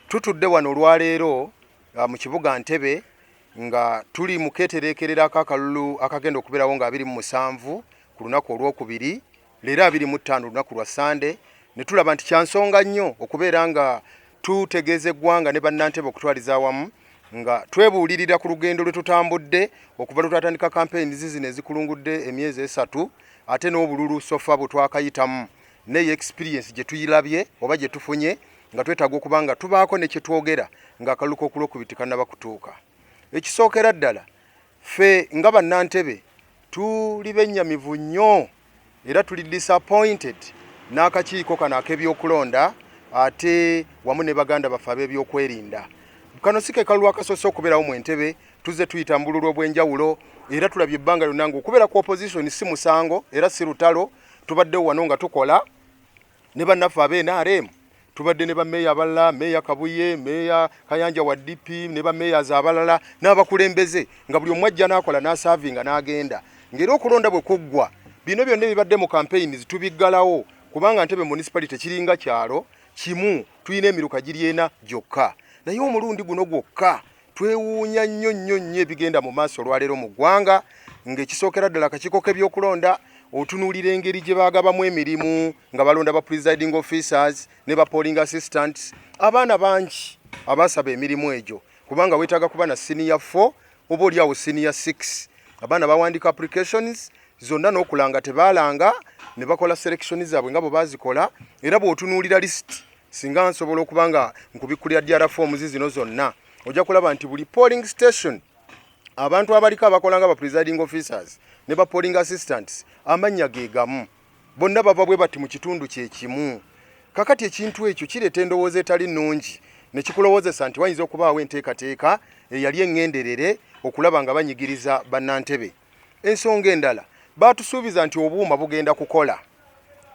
tutudde wano olwaleero mu kibuga Ntebe nga tuli mu keetereekerera akalulu akagenda okubeerawo nga 27 ku lunaku olwokubiri leero 25 lunaku lwa Sande ne tulaba nti kyansonga nnyo okubeera nga tutegeeza eggwanga ne bannantebe okutwaliza awamu nga twebuulirira ku lugendo lwe tutambudde okuva lwe twatandika kampeyini zino ezikulungudde emyezi 3 ate n'obululu sofa bwe twakayitamu neyo experience gye tuyirabye oba gye tufunye nga twetaaga okuba nga tubaako ne kye twogera ng'akalulu k'okulwokubiri tekannaba kutuuka. Ekisookera ddala ffe nga bannantebe tuli bennyamivu nnyo era tuli disappointed n'akakiiko kano ak'ebyokulonda ate wamu ne baganda baffe ab'ebyokwerinda. Kano si ke kalulu akasoose okubeerawo mu Entebe, tuzze tuyita mu bululu obw'enjawulo era tulabye ebbanga lyonna ng'okubeera ku opposition si musango era si lutalo. Tubaddewo wano nga tukola ne bannaffe ab'NRM, tubadde ne bammeeya abalala, Meeya Kabuye, Meeya Kayanja wa DP, ne bammeeyazi abalala n'abakulembeze nga buli omu ajja n'akola n'asaavinga n'agenda. Ng'era okulonda bwe kuggwa bino byonna ebibadde mu campaigns tubiggalawo kubanga Ntebe municipality kiringa kyalo kimu, tulina emiruka giri ena gyokka. Naye omulundi guno gwokka twewuunya nnyo ebigenda mu maaso olwaleero mu ggwanga ng'ekisookera ddala akakiiko k'ebyokulonda otunuulira engeri gye baagabamu emirimu nga balonda ba presiding officers ne ba polling assistants. Abaana bangi abaasaba emirimu egyo kubanga weetaaga kuba na senior 4 oba oliawo senior 6. Abaana bawandika applications zonna n'okulanga tebaalanga ne bakola selection zaabwe nga bwe baazikola era bw'otunuulira list singa nsobola okuba nga nkubikkulira ddala forms zino zonna ojja kulaba nti buli polling station abantu abaliko abakola nga ba presiding officers ne ba polling assistants amannya ge gamu, bonna bava bwe bati mu kitundu kye kimu. Kakati ekintu ekyo kireeta endowooza etali nnungi ne kikulowoozesa nti wayinza okubaawo enteekateeka eyali eŋŋenderere okulaba nga banyigiriza bannantebe. Ensonga endala baatusuubiza nti obuuma bugenda kukola.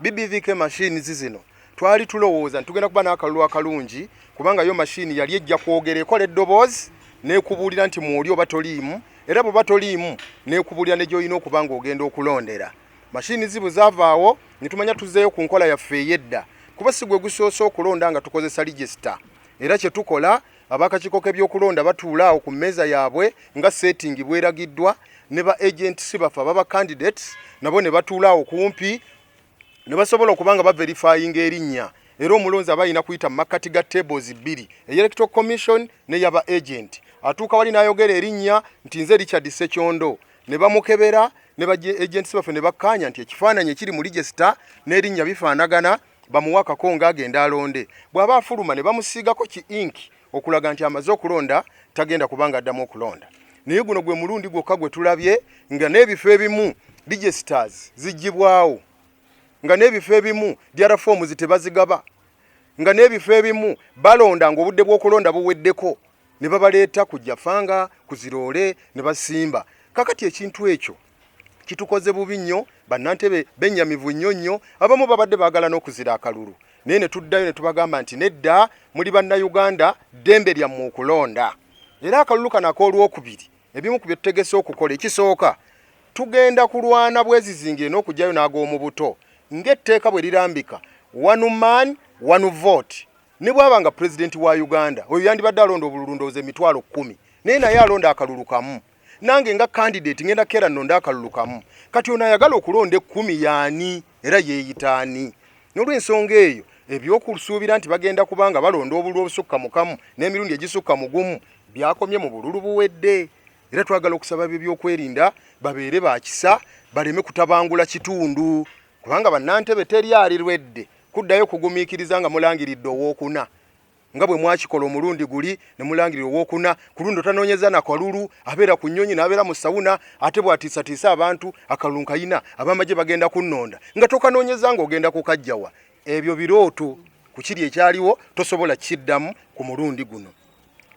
BBVK machines zino twali tulowooza nti tugenda kuba n'akalulu akalungi kubanga yo machine yali ejja kwogera ekola eddoboozi n'ekubuulira nti mwoli oba toliimu, era bwe batoliimu n'ekubuulira ne gy'olina okuba ng'ogenda okulondera. Machine zibu zaavaawo ne tumanya tuzzeeyo ku nkola yaffe ey'edda kuba si gwe gusoose okulonda nga tukozesa register. Era kye tukola ab'akakiiko k'ebyokulonda batuula awo ku mmeeza yaabwe nga setting bweragiddwa ne ba agents baffe ababa candidates nabo ne batuula awo kumpi ne basobola okuba nga baverifyinga erinnya era omulonzi aba alina kuyita mu makkati ga tables 2 electoral commission ne yaba agent. Atuuka wali n'ayogera erinnya nti nze Richard Ssekyondo ne bamukebera ne ba agents baffe ne bakkaanya nti ekifaananyi ekiri mu register n'erinnya bifaanagana bamuwa akakonga agenda alonde. Bw'aba afuluma ne bamusiigako ki ink okulaga nti amaze okulonda tagenda kubanga addamu okulonda. Naye guno gwe mulundi gwokka gwe tulabye nga n'ebifo ebimu registers ziggyibwawo, nga n'ebifo ebimu diara forms tebazigaba, nga n'ebifo ebimu balonda ng'obudde bw'okulonda buweddeko ne babaleeta ku Jafanga ku Ziroole ne basimba. Kakati ekintu ekyo kitukoze bubi nnyo, bannantebe bennyamivu nnyo, abamu babadde baagala n'okuzira akalulu. Naye ne tuddayo ne tubagamba nti nedda muli bannayuganda ddembe lyammwe okulonda. Era akalulu kano ak'olwokubiri ebimu ku bye tutegese okukola, ekisooka tugenda kulwana bwezizingire n'okugyayo n'ag'omu buto ng'etteeka bwe lirambika, one man one vote. Ne bw'aba nga pulezidenti wa Uganda oyo yandibadde alonda obululu ndowooza 10,000 naye naye alonda akalulu kamu. Nange nga candidate ngenda kera nnonda akalulu kamu. Kati ono ayagala okulonda 10 yaani era yeeyita ani? N'olw'ensonga eyo ebyokusuubira nti bagenda kubanga balonda obululu obusukka mu kamu n'emirundi egisukka mu gumu byakomye mu bululu buwedde. Era twagala okusaba ebyokwerinda babeere bakisa baleme kutabangula kitundu kubanga bannantebe teri alirwedde kuddayo kugumiikiriza nga mulangiridde owookuna nga bwe mwakikola omulundi guli ne mulangirira owookuna ku lundi otanoonyeza na kalulu abeera ku nnyonyi n'abeera mu sawuna ate bw'atiisatiisa abantu akalulu kayina abamagye bagenda kunnonda nga tokanoonyeza ng'ogenda kukajjawa. Ebyo birooto ku kiri ekyaliwo tosobola kiddamu ku mulundi guno.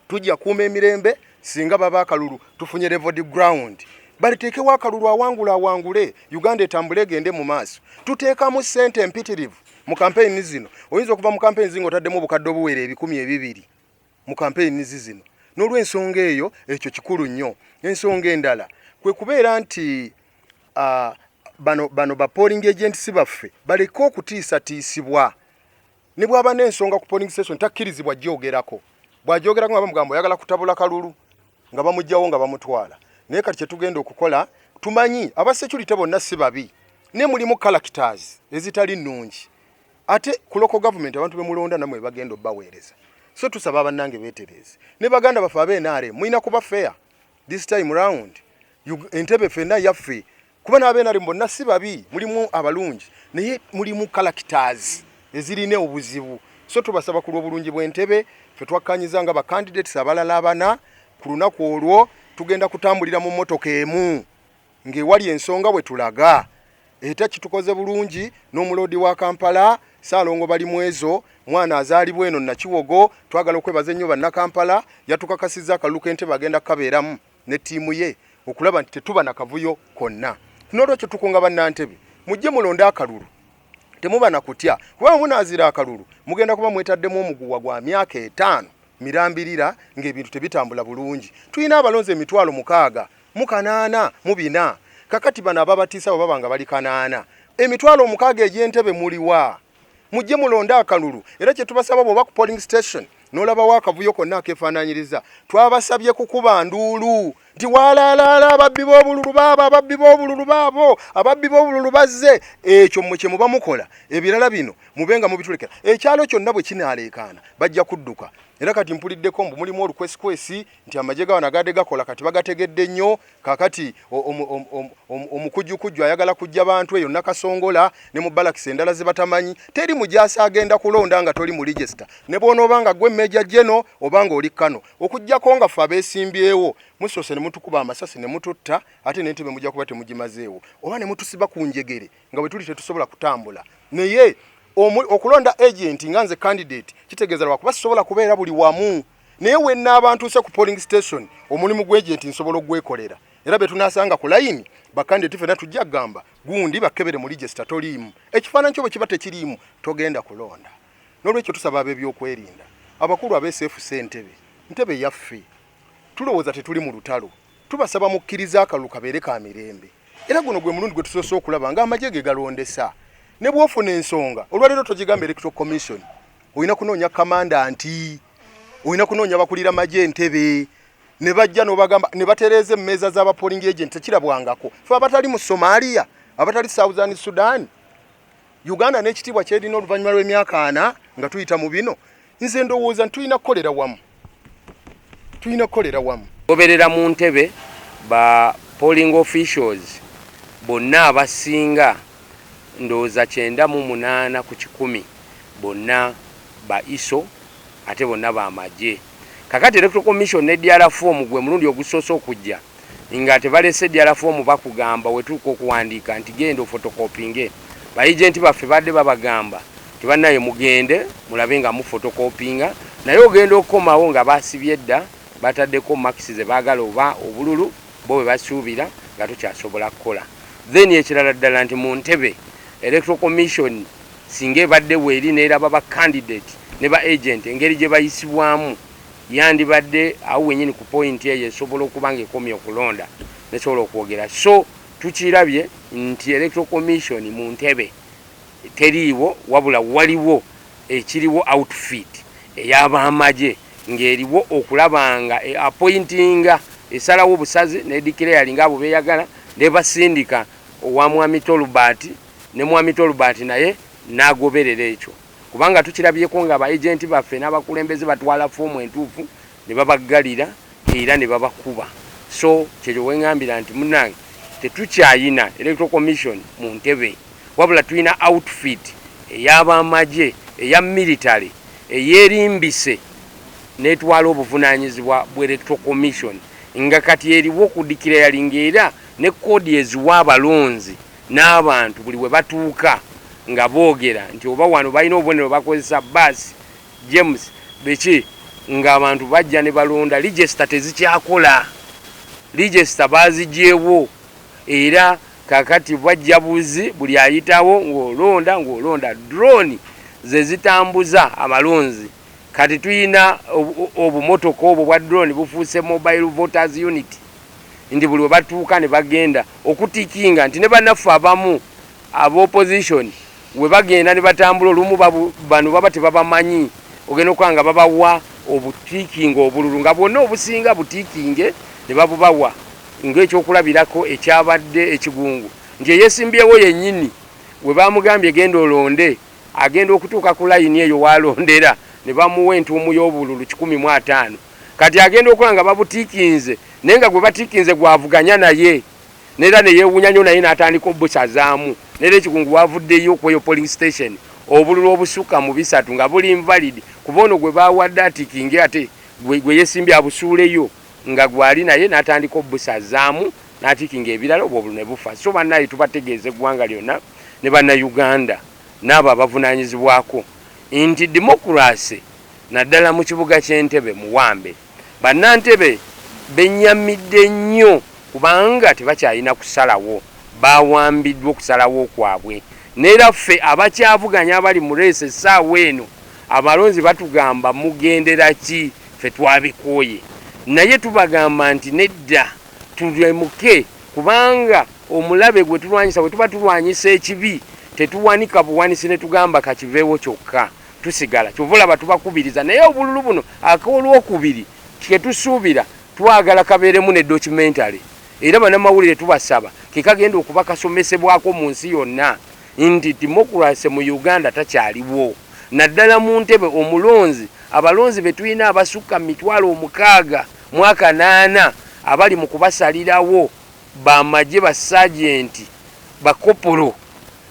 Tujja kuuma emirembe singa baba akalulu tufunye level ground. Baliteekewo akalulu awangule Uganda etambule egende mu maaso. Tuteekamu ssente empitirivu mu campaign zino. Oyinza okuva mu campaign zingo otaddemu obukadde obuwere 200,000 mu campaign zino. N'olw'ensonga eyo ekyo kikulu nnyo. Ensonga endala kwe kubeera nti bano ba polling agents baffe baleke okutiisatiisibwa ne bwaba n'ensonga ku polling station takkirizibwa gyogerako bw'agyogerako nga bamugamba oyagala kutabula kalulu nga bamugjawo nga bamutwala naye kati kyetugenda okukola tumanyi aba security bonna si babi ne mulimu characters ezitali nnungi ate ku local government abantu bemulonda namwe bagenda obbaweereza so tusaba bannange beetereze ne baganda bafe ab'enaare mulina kuba fair this time round Entebbe ffenna yaffe kuba n'ab'enaare bonna si babi mulimu abalungi naye mulimu characters ezirina obuzibu so tubasaba ku lw'obulungi bw'Entebbe ffe twakkanyiza nga bacandidates abalala abana ku lunaku olwo tugenda kutambulira mu mmotoka emu ng'ewali ensonga bwe tulaga era kitukoze bulungi n'omulodi wa Kampala Saalongo bali mwezo mwana azaalibwa eno Nakiwogo twagala okwebaza ennyo bannakampala yatukakasizza akalulu k'Entebbe agenda kukabeeramu ne ttiimu ye okulaba nti tetuba na kavuyo konna n'olwekyo tukunga bannantebbe mujje mulonde akalulu temuba na kutya kuba munaazira akalulu mugenda kuba mwetaddemu omuguwa gwa myaka 5 mirambirira ng'ebintu tebitambula bulungi tulina abalonzi 6,000 mu 8 mu 4 kakati bano ababatiisa bwe baba nga bali 8 6,000 egy'Entebbe muliwa mujje mulonde akalulu era kye tubasaba bw'oba ku polling station n'olabawo akavuyo konna akeefaanaanyiriza twabasabye kukuba nduulu nti walaalaala ababbi b'obululu baabo ababbi b'obululu baabo ababbi b'obululu bazze ekyo mmwe kye muba mukola ebirala bino mube nga mubitulekera ekyalo kyonna bwe kinaaleekaana bajja kudduka era kati mpuliddeko mbu mulimu olukwesikwesi nti amagye gawana agadde gakola kati bagategedde nnyo kakati omukujjukujju ayagala kujja bantu eyo Nakasongola ne mu balakisi endala ze batamanyi teri mujaasi agenda kulonda nga toli mu register ne bw'onooba nga gwe Major General oba nga oli Kano okujjako nga ffe abeesimbyewo musoose ne mutukuba amasasi ne mututta ate n'Entebbe mujja kuba temugimazeewo oba ne mutusiba ku njegere nga bwe tuli tetusobola kutambula naye okulonda agent nga nze candidate kitegeeza lwakuba sisobola kubeera buli wamu naye wenna abantu se ku polling station omulimu gw'agent nsobola ogwekolera era betunasanga ku layini bakandidate ffenna tujja kugamba gundi bakebere mu register toliimu ekifaananyi kyo bwe kiba tekiriimu togenda kulonda n'olwekyo tusaba ab'ebyokwerinda abakulu ab'SFC Entebbe yaffe tulowooza tetuli mu lutalo tubasaba mukkiriza akalulu kabeere ka mirembe era guno gwe mulundi gwe tusoose okulaba nga amagye ge galondesa ne bw'ofuna ensonga olwaleero togigamba Electoral Commission olina kunoonya kamandanti olina kunoonya bakulira magye Entebbe ne bajja n'obagamba ne batereeza emmeeza z'aba polling agent tekirabwangako fe abatali mu Somalia abatali Southern Sudan Uganda n'ekitiibwa kyerina oluvannyuma lw'emyaka 4 nga tuyita mu bino nze ndowooza tulina kukolera wamu goberera mu Ntebbe ba polling officials bonna abasinga ndowooza 98 ku 100 bonna ba ISO ate bonna ba magye kakati Electoral Commission ne DRA form gwe mulundi ogusoose okujja nga tebalese DRA form bakugamba wetuuka okuwandiika nti genda photocopying ba agent baffe badde babagamba tibannaye mugende mulabe nga mu photocopying naye ogenda okukomawo nga basibye dda bataddeko maxi ze baagala oba obululu bo bwe basuubira nga tukyasobola kukola then ekirala ddala nti mu Ntebbe Electoral Commission singa ebadde weeri neeraba ba candidate ne ba agent engeri gye bayisibwamu yandibadde awo wenyini ku point eyo esobola okuba nga ekomye okulonda nesobola okwogera so tukirabye nti Electoral Commission mu Ntebbe teriiwo wabula waliwo ekiriwo outfit ey'abamagye ng'eriwo okulabanga appointinga esalawo obusazi nedeclare nga abo beeyagala ne basindika owa Mwami Tolbert ne Mwami Tolbert naye n'agoberera ekyo kubanga tukirabyeko nga aba-agent baffe n'abakulembeze batwala foomu entuufu ne babaggalira era ne babakuba so kyekyo wengambira nti munnange tetukyayina Electoral Commission mu Ntebbe wabula tulina outfit ey'abamagye eya military eyerimbise netwala obuvunaanyizibwa bwa Electoral Commission nga kati eriwo okudeclaring era ne kodi eziwa abalonzi n'abantu buli we batuuka nga boogera nti oba wano balina obubonero bakozesa basi James beki nga abantu bajja ne balonda register tezikyakola register bazigyewo era kakati bwajja buzi buli ayitawo ng'olonda drone ze zitambuza amalonzi kati tuyina obumotoka obwo bwa drone bufuuse mobile voters unit ndi buli we batuuka ne bagenda okutikinga nti ne bannaffe abamu ab'opposition we bagenda ne batambula olumu bano baba tebabamanyi ogenda okwanga babawa obutiikinga obululu nga bwonna obusinga butiikinge ne babubawa ng'ekyokulabirako ekyabadde ekigungu nti eyesimbyewo yennyini we bamugambye genda olonde agenda okutuuka ku layini eyo walondera ne bamuwa entuumu y'obululu 150 kati agenda okuba nga babutiikinze naye nga gwe batiikinze gwavuganya naye neera ne yeewunya nnyo naye n'atandika obusazaamu neera ekigungu wavuddeyo kweyo polling station obululu obusukka mu 3 nga buli invalid kuba ono gwe bawadde atiikinge ate gwe yesimbye abusuuleyo nga gwali naye n'atandika obusazaamu n'atiikinga ebirala obwo ne bufa. So bannaye tubategeeze eggwanga lyonna ne bannayuganda n'abo abavunaanyizibwako nti demokurasi naddala mu kibuga ky'Entebbe muwambe bannantebe bennyamidde nnyo kubanga tebakyalina kusalawo bawambiddwa okusalawo kwabwe neera ffe abakyavuganya abali mu leese essaawa eno abalonzi batugamba mugendera ki ffe twabikooye naye tubagamba nti nedda tulemuke kubanga omulabe gwe tulwanyisa bwe tuba tulwanyisa ekibi tetuwanika buwanisi ne tugamba kakiveewo kyokka tusigala kyovulaba tubakubiriza naye obululu buno akoolwokubiri ketusuubira twagala kabeeremu ne documentary era bannamawulire tubasaba kekagenda okuba kasomesebwako mu nsi yonna nti demokurasi mu Uganda takyaliwo naddala mu Ntebe omulonzi abalonzi be tulina abasukka 600 mwaka 8 abali mu kubasalirawo bamagye basajenti bakopolo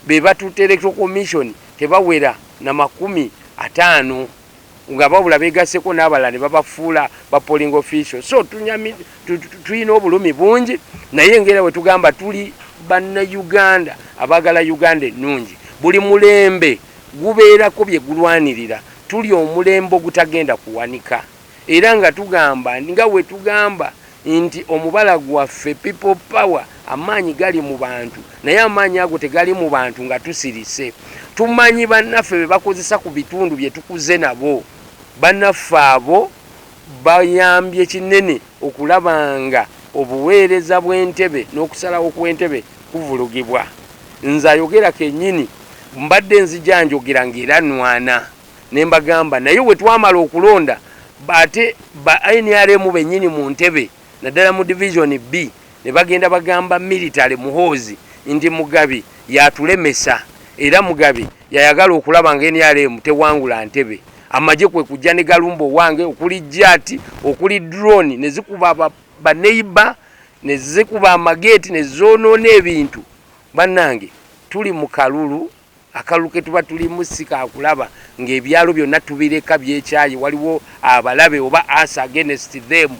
be batutte electoral commission tebawera na 50 nga babula begaseko n'abalala ne babafuula ba polling official. So tulina obulumi bungi naye ngera we tugamba tuli banna Uganda abagala Uganda ennungi buli mulembe gubeerako bye gulwanirira tuli omulembe ogutagenda kuwanika era nga tugamba nga we tugamba nti omubala gwaffe people power amaanyi gali mu bantu naye amaanyi ago tegali mu bantu nga tusirise tumanyi bannaffe be bakozesa ku bitundu bye tukuze nabo bannaffe abo bayambye kinene okulabanga obuweereza bw'Entebbe n'okusalawo kw'Entebbe kuvulugibwa nze ayogera kennyini mbadde nzijanjogera ng'era nwana ne mbagamba naye we twamala okulonda ate ba NRM bennyini mu Ntebbe naddala mu division B ne bagenda bagamba military muhoozi nti Mugabi yatulemesa era Mugabi yayagala okulaba nga NRM tewangula Ntebbe amagye kwe kujja ne galumbo wange okuli jati okuli drone ne zikuba ba neighbor ne zikuba amageti ne zonoona ebintu bannange tuli mu kalulu akalulu ke tuba tuli musika akulaba ng'ebyalo byonna tubireka byekyayi waliwo abalabe oba us against them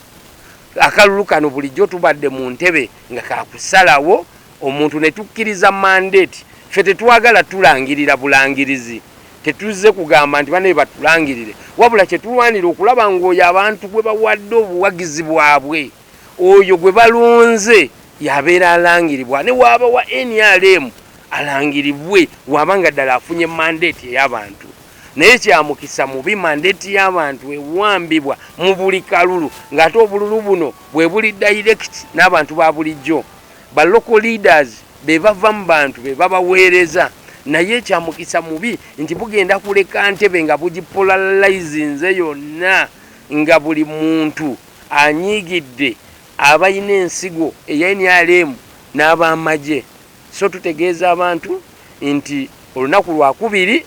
akalulu kano bulijjo tubadde mu Ntebbe nga kakusalawo omuntu ne tukkiriza mandate ffe tetwagala tulangirira bulangirizi tetuze kugamba nti bane batulangirire wabula kye tulwanira okulaba ng'oyo abantu gwe bawadde obuwagizi bwabwe oyo gwe balonze yabeera alangiribwa ne waaba wa NRM alangiribwe wabanga ddala afunye mandate ey'abantu naye kyamukisa mubi mandate y'abantu ewambibwa mu buli kalulu ng'ate obululu buno bwe buli direct n'abantu ba bulijjo ba local leaders be bava mu bantu be babaweereza naye kyamukisa mubi nti bugenda kuleka Ntebbe nga bugipolarizinze yonna nga buli muntu anyiigidde abayina ensigo eya NRM n'abamagye. So tutegeeza abantu nti olunaku lwakubiri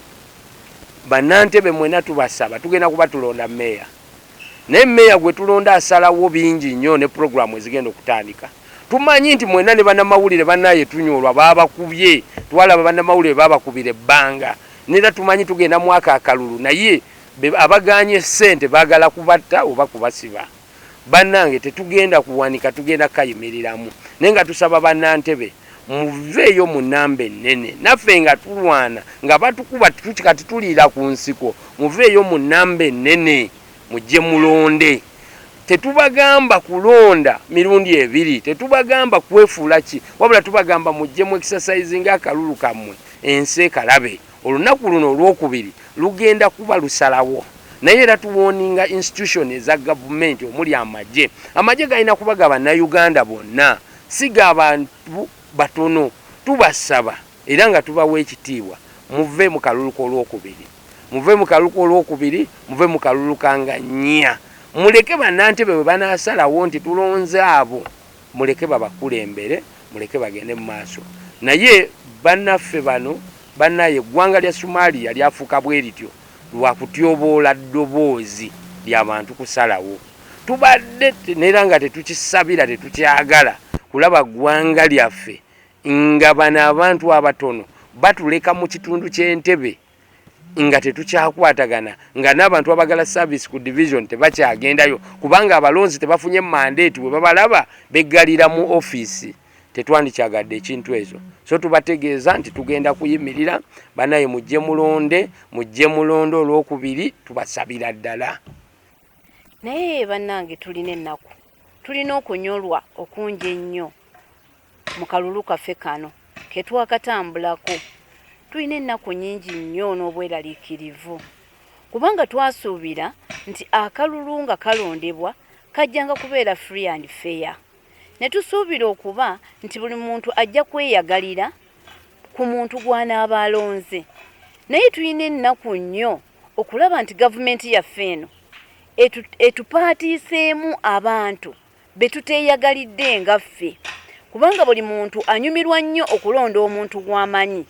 bannantebbe mwena tubasaba tugenda kuba tulonda meya naye meya gwe tulonda asalawo bingi nnyo ne programu ezigenda okutandika tumanyi nti mwena ne bannamawulire bannaye tunyolwa babakubye twalaba bannamawulire babakubire ebbanga nera tumanyi tugenda mwaka akalulu naye abaganye ssente baagala kubatta oba kubasiba bannange tetugenda kuwanika tugenda kayimiriramu naye nga tusaba bannantebbe muveeyo mu nnamba ennene naffe nga tulwana nga batukuba kati tuliira ku nsiko muveeyo mu nnamba ennene mujje mulonde tetubagamba kulonda mirundi ebiri tetubagamba kwefuula ki wabula tubagamba mujje mu exercise nga akalulu kammwe ensi ekalabe olunaku luno olwokubiri lugenda kuba lusalawo naye era tuwoninga institution eza gavumenti omuli amagye galina kubaga bannayuganda bonna siga abantu batono tubasaba era nga tubawa ekitiibwa muve mu kalulu k'olwokubiri, muve mu kalulu k'olwokubiri, muve mu kalulu kanga nnya. Muleke bannantebe bwe banaasalawo nti tulonze abo, muleke babakulembere, muleke bagende mu maaso. Naye bannaffe bano, bannaye eggwanga lya Somalia lyafuuka bwe lityo lwa kutyoboola ddoboozi ly'abantu kusalawo. Tubadde neera nga tetukisabira, tetukyagala kulaba ggwanga lyaffe nga bano abantu abatono batuleka mu kitundu ky'Entebbe nga tetukyakwatagana, nga n'abantu abagala service ku division tebakyagendayo kubanga abalonzi tebafunye mandate bwe babalaba beggalira mu office. Tetwandikyagadde ekintu ezo, so tubategeeza nti tugenda kuyimirira. Banaye mujje mulonde olwokubiri, tubasabira ddala. Naye bannange tulina ennaku, tulina okunyolwa okungi ennyo mu kalulu kaffe kano ke twakatambulako. Tulina ennaku nnyingi nnyo n'obweraliikirivu kubanga twasuubira nti akalulu nga kalondebwa kajjanga kubeera free and fair. Ne tusuubira okuba nti buli muntu ajja kweyagalira ku muntu gw'anaaba alonze. Naye tulina ennaku nnyo okulaba nti gavumenti yaffe eno etupaatiiseemu abantu be tuteeyagalidde nga ffe, kubanga buli muntu anyumirwa nnyo okulonda omuntu gw'amanyi,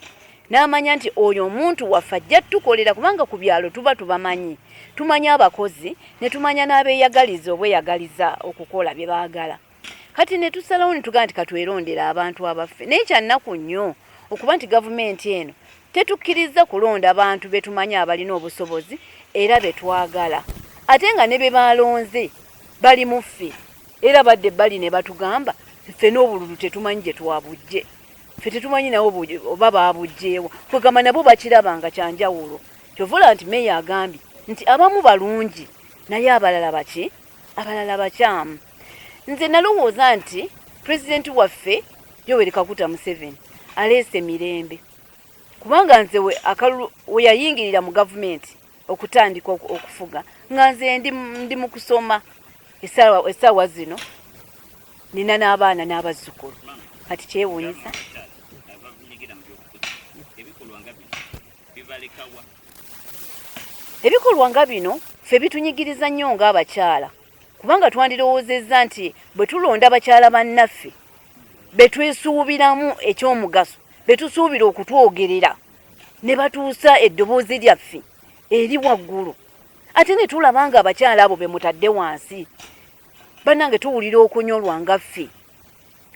n'amanya nti oyo omuntu waffe ajja tukolera, kubanga ku byalo tuba tubamanyi, tumanya abakozi ne tumanya n'abeeyagaliza obweyagaliza okukola bye baagala. Kati ne tusalawo ne tugamba nti katwerondera abantu abaffe. Naye kyannaku nnyo okuba nti gavumenti eno tetukkiriza kulonda abantu be tumanyi abalina obusobozi era be twagala, ate nga ne be balonze bali mu ffe, era badde bali ne batugamba ffe n'obululu tetumanyi gye twabujje, ffe tetumanyi nawo oba baabujjeewo, kwegamba nabo bakirabanga kyanjawulo. Kyovula nti meeya agambye nti abamu balungi naye abalala baki, abalala bakyamu. Nze nalowooza nti pulezidenti waffe Yoweri Kaguta Museveni aleese mirembe, kubanga nze we yayingirira mu gavumenti okutandika okufuga nga nze ndi mu kusoma essaawa zino nina n'abaana n'abazzukulu. Kati kyewuunyisa ebikolwa nga bino ffe bitunyigiriza nnyo ng'abakyala, kubanga twandirowoozezza nti bwe tulonda abakyala bannaffe be twesuubiramu ekyomugaso, be tusuubira okutwogerera ne batuusa eddoboozi lyaffe eri waggulu, ate ne tulaba nga abakyala abo be mutadde wansi, bannange tuwulira okunyolwa nga ffe.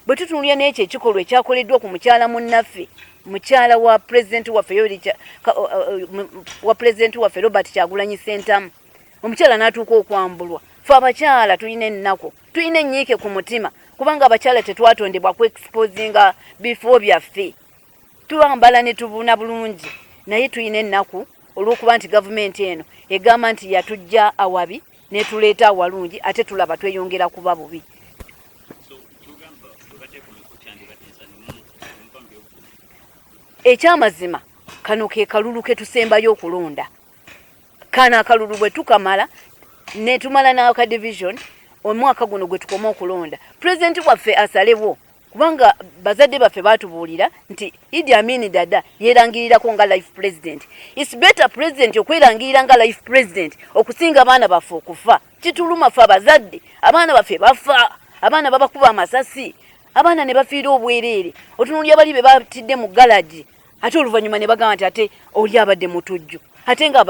Bwe tutunulya n'ekyo ekikolwa ekyakoleddwa ku mukyala munnaffe, mukyala wa pulezidenti waffe Robert Kyagulanyi Ssentamu, omukyala n'atuuka okwambulwa. Ffe abakyala tulina ennaku, tulina ennyiike ku mutima, kubanga abakyala tetwatondebwa ku exposinga bifo byaffe, tubambala ne tubuna bulungi. Naye tulina ennaku olw'okuba nti gavumenti eno egamba nti yatujja awabi netuleeta awalungi, ate tulaba tweyongera kuba bubi. Ekyamazima kano ke kalulu ke tusembayo okulonda. Kana akalulu bwe tukamala ne tumala n'aka division omwaka guno gwe tukoma okulonda, pulezidenti waffe asalewo, kubanga bazadde baffe baatubuulira nti Idi Amin Dada yeerangirirako nga life president. It's better president okwerangirira nga life president okusinga abaana baffe okufa. Kituluma ffe abazadde, abaana baffe bafa, abaana babakuba amasasi, abaana ne bafiira obwereere. Otunuulya bali be batidde mu galaji, ate oluvannyuma ne bagamba nti ate oli abadde mutujju, ate nga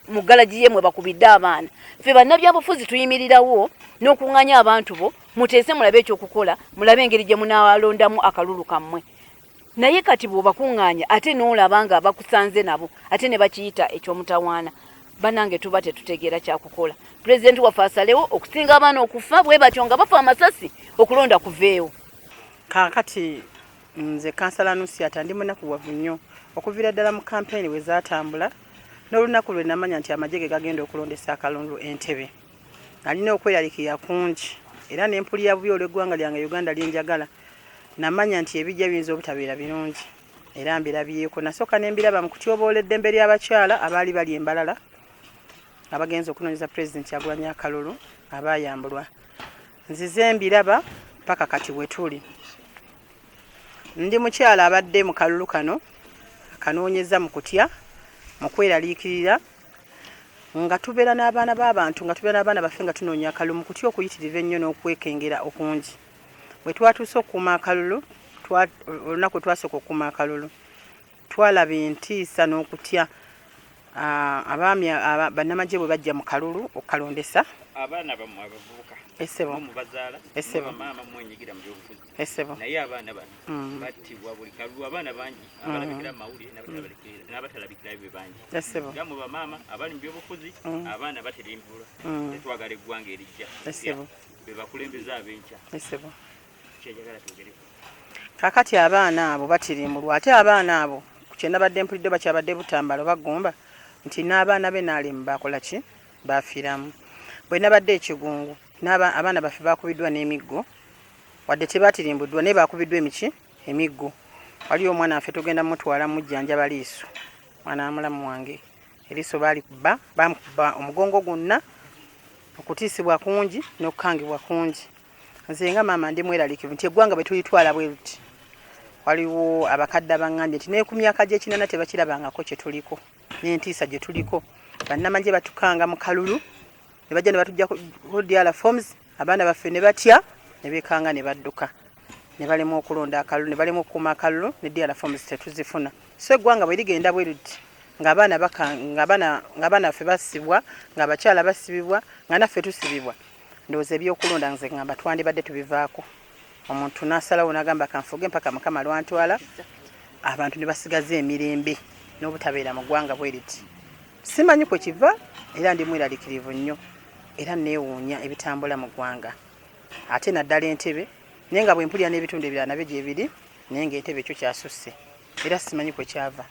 mu galaji yemwe bakubidde abaana. Ffe bannabyabufuzi tuyimirirawo n'okuŋŋanya abantu bo, muteese mulabe ekyokukola, mulabe engeri gye munaalondamu akalulu kammwe. Naye kati bw'obakuŋŋaanya ate n'olaba nga bakusanze nabo, ate ne bakiyita eky'omutawaana, bannange tuba tetutegeera kyakukola. Pulezidenti waffe asalewo okusinga abaana okufa bwe batyo nga bafa amasasi, okulonda kuveewo. Kaakati nze kansala Nusiata ndi munakuwavu nnyo okuviira ddala mu kampeyini we zaatambula n'olunaku lwe namanya nti amagye ge gagenda okulondesa akalulu Entebbe. Alina okweraliikirira kungi era n'empulira bubi olw'eggwanga lyange Uganda lyenjagala. Namanya nti ebijja biyinza obutabeera birungi era mbirabyeko. Nasooka ne mbiraba mu kutyoboola eddembe ly'abakyala abaali bali embalala abagenza okunoonyeza pulezidenti Kyagulanyi akalulu abaayambulwa. Nzize mbiraba paka kati we tuli. Ndi mukyala abadde mu kalulu kano kanoonyeza mu kutya mu kweraliikirira nga tubeera n'abaana b'abantu nga tubeera n'abaana baffe nga tunoonya akalulu mu kutya okuyitiriva ennyo n'okwekengera okungi. Bwe twatuuse okukuuma akalulu olunaku lwe twasooka okukuuma akalulu twalaba entiisa n'okutya abaami bannamagye bwe bajja mu kalulu okukalondesa abaana bamwe abavubuka essebo mubazaala essebo maama mwenyigira mu byobufuzi essebo naye abaana bano battibwa buli kalulu abaana bangi abalabikira amawulire n'abatalabikira bye bangi essebo nga mu bamaama abali mu byobufuzi abaana baterimbulwa tetwagala eggwanga erijja essebo be bakulembeza ab'enkya essebo kyenjagala twogereko kakati abaana abo batirimbulwa ate abaana abo kyenabadde mpulidde bakyabadde butambalo bagomba nti n'abaana be naalemu bakola ki bafiiramu bwe nabadde ekigungu abaana baffe bakubiddwa n'emiggo wadde tebatirimbuddwa naye bakubiddwa emiggo waliyo omwana waffe tugenda mutwala mujjanjaba liiso mwana wamulamu wange eriiso baalikuba bamukuba omugongo gwonna okutiisibwa kungi n'okukangibwa kungi nze nga maama ndi mweraliikirivu nti eggwanga bwe tulitwala bwe luti waliwo abakadde abaŋŋambye nti ne ku myaka gy'ekinana tebakirabangako kye tuliko n'entiisa gye tuliko bannamagye batukanga mu kalulu ne bajja ne batujja kudyala forms abaana baffe ne batya ne beekanga ne badduka ne balema okulonda akalulu ne balema okukuuma akalulu ne dyala forms tetuzifuna so eggwanga bwe ligenda bwe luti ng'abaana baffe basibwa ng'abakyala basibibwa nga naffe tusibibwa ndowooza ebyokulonda nze ngamba twandibadde tubivaako omuntu n'asalawo n'agamba kanfuge mpaka mukama lwantwala abantu ne basigaza emirembe n'obutabeera mu ggwanga bwe riti simanyi kwe kiva era ndi mweraliikirivu nnyo era neewuunya ebitambula mu ggwanga ate naddala Entebbe naye nga bwe mpulira n'ebitundu ebirala nabyo gye biri naye ng'Entebbe ekyo kyasusse era simanyi kwe kyava.